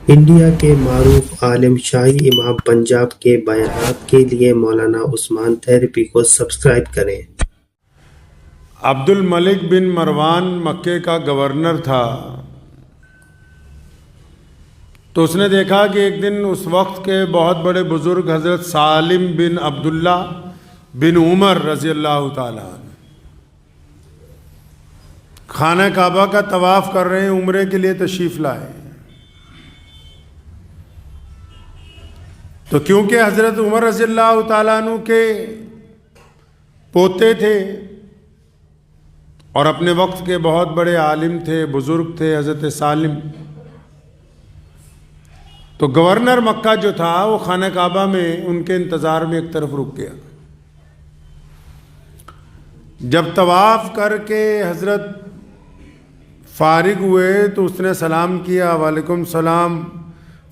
India کے معروف عالم شاہی امام پنجاب کے بیانات کے لیے مولانا عثمان تھیرپی کو سبسکرائب کریں۔ عبد الملک بن مروان مکے کا گورنر تھا، تو اس نے دیکھا کہ ایک دن اس وقت کے بہت بڑے بزرگ حضرت سالم بن عبداللہ بن عمر رضی اللہ تعالیٰ عنہ خانہ کعبہ کا طواف کر رہے ہیں، عمرے کے لیے تشریف لائے۔ تو کیونکہ حضرت عمر رضی اللہ تعالیٰ عنہ کے پوتے تھے اور اپنے وقت کے بہت بڑے عالم تھے، بزرگ تھے حضرت سالم، تو گورنر مکہ جو تھا وہ خانہ کعبہ میں ان کے انتظار میں ایک طرف رک گیا۔ جب طواف کر کے حضرت فارغ ہوئے تو اس نے سلام کیا، وعلیکم السلام،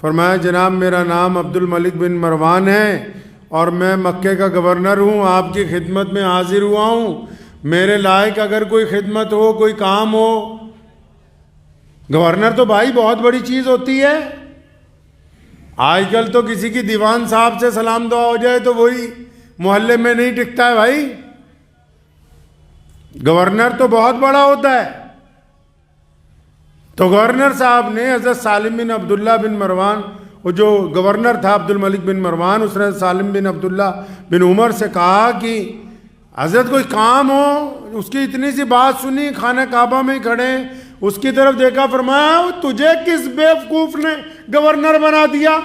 فرمایا جناب میرا نام عبد الملک بن مروان ہے اور میں مکے کا گورنر ہوں، آپ کی خدمت میں حاضر ہوا ہوں، میرے لائق اگر کوئی خدمت ہو، کوئی کام ہو۔ گورنر تو بھائی بہت بڑی چیز ہوتی ہے، آج کل تو کسی کی دیوان صاحب سے سلام دعا ہو جائے تو وہی محلے میں نہیں ٹکتا ہے بھائی، گورنر تو بہت بڑا ہوتا ہے۔ تو گورنر صاحب نے حضرت سالم بن عبداللہ بن مروان، وہ جو گورنر تھا عبد الملک بن مروان، اس نے سالم بن عبداللہ بن عمر سے کہا کہ حضرت کوئی کام ہو، اس کی اتنی سی بات سنی، خانہ کعبہ میں کھڑے، اس کی طرف دیکھا، فرمایا تجھے کس بیوقوف نے گورنر بنا دیا؟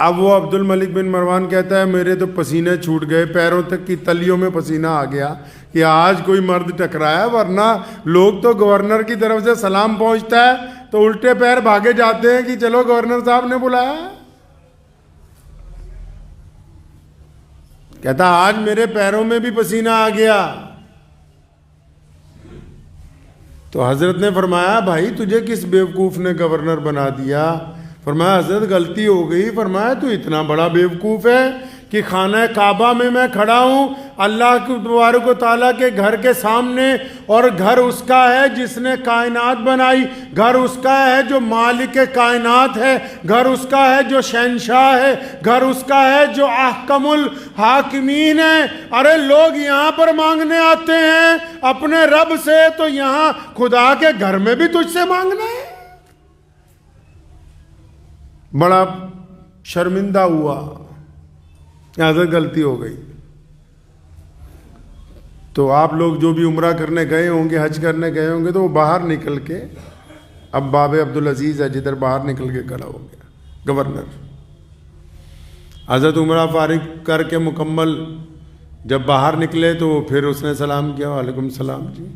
اب وہ عبد الملک بن مروان کہتا ہے میرے تو پسینے چھوٹ گئے، پیروں تک کی تلیوں میں پسینہ آ گیا کہ آج کوئی مرد ٹکرایا، ورنہ لوگ تو گورنر کی طرف سے سلام پہنچتا ہے تو الٹے پیر بھاگے جاتے ہیں کہ چلو گورنر صاحب نے بلایا۔ کہتا آج میرے پیروں میں بھی پسینہ آ گیا۔ تو حضرت نے فرمایا بھائی تجھے کس بیوقوف نے گورنر بنا دیا؟ فرمایا حضرت غلطی ہو گئی۔ فرمایا تو اتنا بڑا بیوقوف ہے کہ خانہ کعبہ میں کھڑا ہوں، اللہ کے تبارک و تعالیٰ کے گھر کے سامنے، اور گھر اس کا ہے جس نے کائنات بنائی، گھر اس کا ہے جو مالک کائنات ہے، گھر اس کا ہے جو شہنشاہ ہے، گھر اس کا ہے جو احکم الحاکمین ہے۔ ارے لوگ یہاں پر مانگنے آتے ہیں اپنے رب سے، تو یہاں خدا کے گھر میں بھی تجھ سے مانگنا ہے؟ بڑا شرمندہ ہوا، حضرت غلطی ہو گئی۔ تو آپ لوگ جو بھی عمرہ کرنے گئے ہوں گے، حج کرنے گئے ہوں گے، تو وہ باہر نکل کے، اب باب عبدالعزیز ہے جدھر، باہر نکل کے کھڑا ہو گیا گورنر۔ حضرت عمرہ فارغ کر کے مکمل جب باہر نکلے تو پھر اس نے سلام کیا، وعلیکم السلام جی،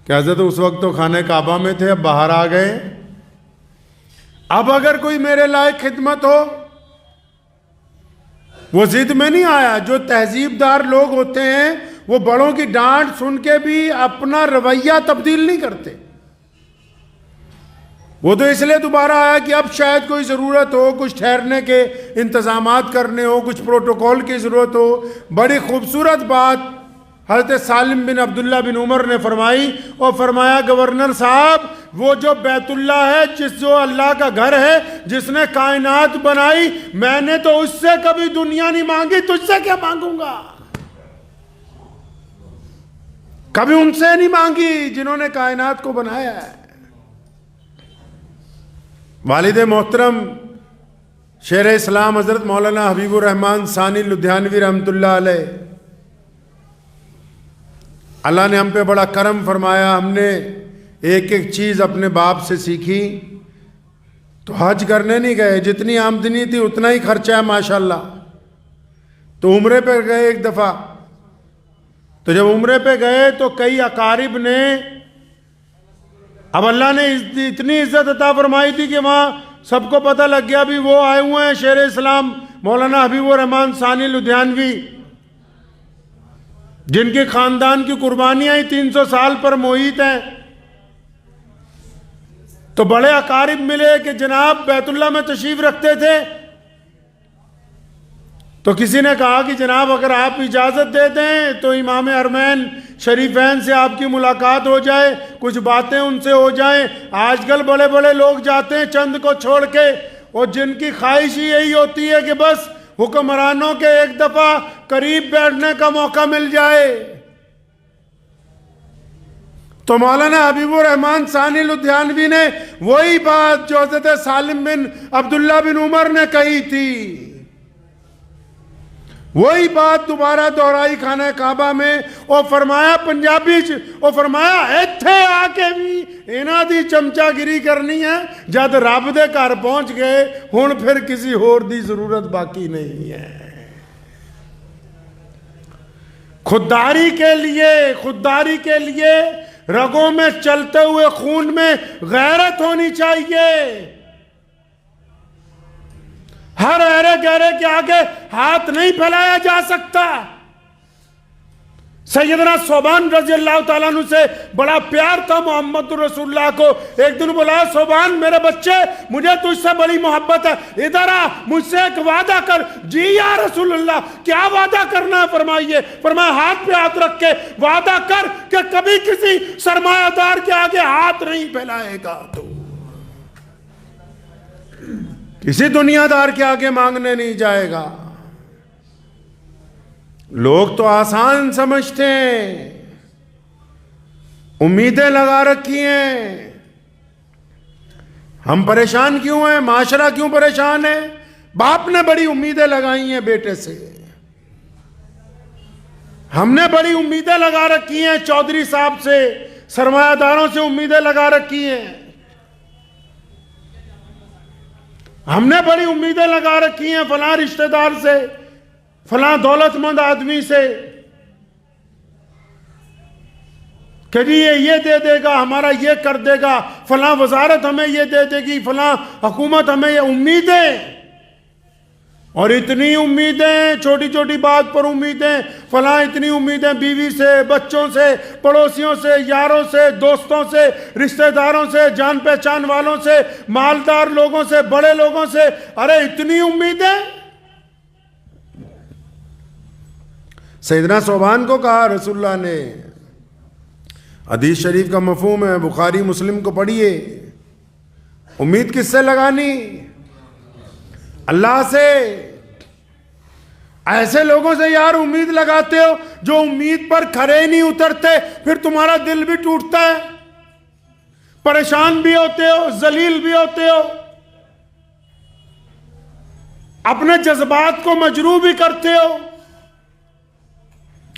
کہ حضرت اس وقت تو خانہ کعبہ میں تھے، اب باہر آ گئے، اب اگر کوئی میرے لائق خدمت ہو۔ وہ ضد میں نہیں آیا۔ جو تہذیب دار لوگ ہوتے ہیں وہ بڑوں کی ڈانٹ سن کے بھی اپنا رویہ تبدیل نہیں کرتے، وہ تو اس لیے دوبارہ آیا کہ اب شاید کوئی ضرورت ہو، کچھ ٹھہرنے کے انتظامات کرنے ہو، کچھ پروٹوکول کی ضرورت ہو۔ بڑی خوبصورت بات حضرت سالم بن عبداللہ بن عمر نے فرمائی، اور فرمایا گورنر صاحب وہ جو بیت اللہ ہے، جو اللہ کا گھر ہے، جس نے کائنات بنائی، میں نے تو اس سے کبھی دنیا نہیں مانگی، تجھ سے کیا مانگوں گا؟ کبھی ان سے نہیں مانگی جنہوں نے کائنات کو بنایا ہے۔ والد محترم شیر اسلام حضرت مولانا حبیب الرحمن ثانی لدھیانوی رحمۃ اللہ علیہ، اللہ نے ہم پہ بڑا کرم فرمایا، ہم نے ایک ایک چیز اپنے باپ سے سیکھی۔ تو حج کرنے نہیں گئے، جتنی آمدنی تھی اتنا ہی خرچہ ہے ماشاءاللہ۔ تو عمرے پہ گئے ایک دفعہ، تو جب عمرے پہ گئے تو کئی اقارب نے، اب اللہ نے اتنی عزت عطا فرمائی تھی کہ وہاں سب کو پتہ لگ گیا بھی وہ آئے ہوئے ہیں شیر اسلام مولانا حبیب الرحمن ثانی لدھیانوی، جن کے خاندان کی قربانیاں ہی 300 سال پر محیط ہیں۔ تو بڑے اقارب ملے کہ جناب بیت اللہ میں تشریف رکھتے تھے، تو کسی نے کہا کہ جناب اگر آپ اجازت دے دیں تو امام حرمین شریفین سے آپ کی ملاقات ہو جائے، کچھ باتیں ان سے ہو جائیں۔ آج کل بڑے بڑے لوگ جاتے ہیں چند کو چھوڑ کے، اور جن کی خواہش ہی یہی ہوتی ہے کہ بس حکمرانوں کے ایک دفعہ قریب بیٹھنے کا موقع مل جائے۔ تو مولانا حبیب الرحمن ثانی لدھیانوی نے وہی بات جو حضرت سالم بن عبداللہ بن عمر نے کہی تھی، وہی بات دوبارہ دہرائی خانہ کعبہ میں، اور فرمایا پنجابی اور فرمایا ایتھے آ کے بھی انہاں دی چمچا گری کرنی ہے، جد رب دے گھر پہنچ گئے ہن پھر کسی ہور دی ضرورت باقی نہیں ہے۔ خودداری کے لیے رگوں میں چلتے ہوئے خون میں غیرت ہونی چاہیے۔ ہر ایرے گہرے کے آگے ہاتھ نہیں پھیلایا جا سکتا۔ سیدنا صوبان رضی اللہ تعالیٰ عنہ سے بڑا پیار تھا محمد رسول اللہ کو۔ ایک دن بولا صوبان میرے بچے مجھے تجھ سے بڑی محبت ہے، ادھر آ مجھ سے ایک وعدہ کر۔ جی یا رسول اللہ کیا وعدہ کرنا ہے فرمائیے۔ فرمایا ہاتھ پہ ہاتھ رکھ کے وعدہ کر کہ کبھی کسی سرمایہ دار کے آگے ہاتھ نہیں پھیلائے گا، تو کسی دنیا دار کے آگے مانگنے نہیں جائے گا۔ لوگ تو آسان سمجھتے ہیں، امیدیں لگا رکھی ہیں۔ ہم پریشان کیوں ہیں؟ معاشرہ کیوں پریشان ہے؟ باپ نے بڑی امیدیں لگائی ہیں بیٹے سے، ہم نے بڑی امیدیں لگا رکھی ہیں چودھری صاحب سے، سرمایہ داروں سے امیدیں لگا رکھی ہیں، ہم نے بڑی امیدیں لگا رکھی ہیں فلاں رشتہ دار سے، فلاں دولت مند آدمی سے کہ جی یہ دے دے گا، ہمارا یہ کر دے گا، فلاں وزارت ہمیں یہ دے دے گی، فلاں حکومت ہمیں یہ امیدیں، اور اتنی امیدیں، چھوٹی چھوٹی بات پر امیدیں، فلاں اتنی امیدیں بیوی سے، بچوں سے، پڑوسیوں سے، یاروں سے، دوستوں سے، رشتہ داروں سے، جان پہچان والوں سے، مالدار لوگوں سے، بڑے لوگوں سے، ارے اتنی امیدیں۔ سیدنا صوبان کو کہا رسول اللہ نے، حدیث شریف کا مفہوم ہے، بخاری مسلم کو پڑھیے، امید کس سے لگانی؟ اللہ سے۔ ایسے لوگوں سے یار امید لگاتے ہو جو امید پر کھرے نہیں اترتے، پھر تمہارا دل بھی ٹوٹتا ہے، پریشان بھی ہوتے ہو، ذلیل بھی ہوتے ہو، اپنے جذبات کو مجروح بھی کرتے ہو،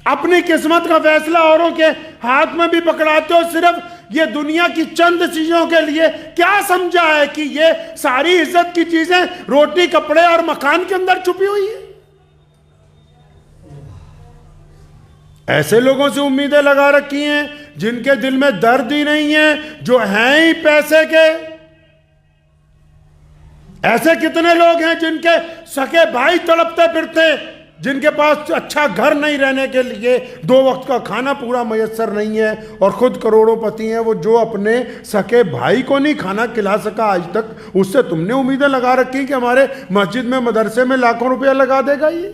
اپنی قسمت کا فیصلہ اوروں کے ہاتھ میں بھی پکڑاتے ہو، صرف یہ دنیا کی چند چیزوں کے لیے۔ کیا سمجھا ہے کہ یہ ساری عزت کی چیزیں روٹی، کپڑے اور مکان کے اندر چھپی ہوئی ہیں؟ ایسے لوگوں سے امیدیں لگا رکھی ہیں جن کے دل میں درد ہی نہیں ہے، جو ہیں ہی پیسے کے۔ ایسے کتنے لوگ ہیں جن کے سکے بھائی تڑپتے پھرتے، جن کے پاس اچھا گھر نہیں رہنے کے لیے، 2 وقت کا کھانا پورا میسر نہیں ہے، اور خود کروڑوں پتی ہیں، وہ جو اپنے سکے بھائی کو نہیں کھانا کھلا سکا آج تک، اس سے تم نے امیدیں لگا رکھی کہ ہمارے مسجد میں، مدرسے میں لاکھوں روپیہ لگا دے گا یہ۔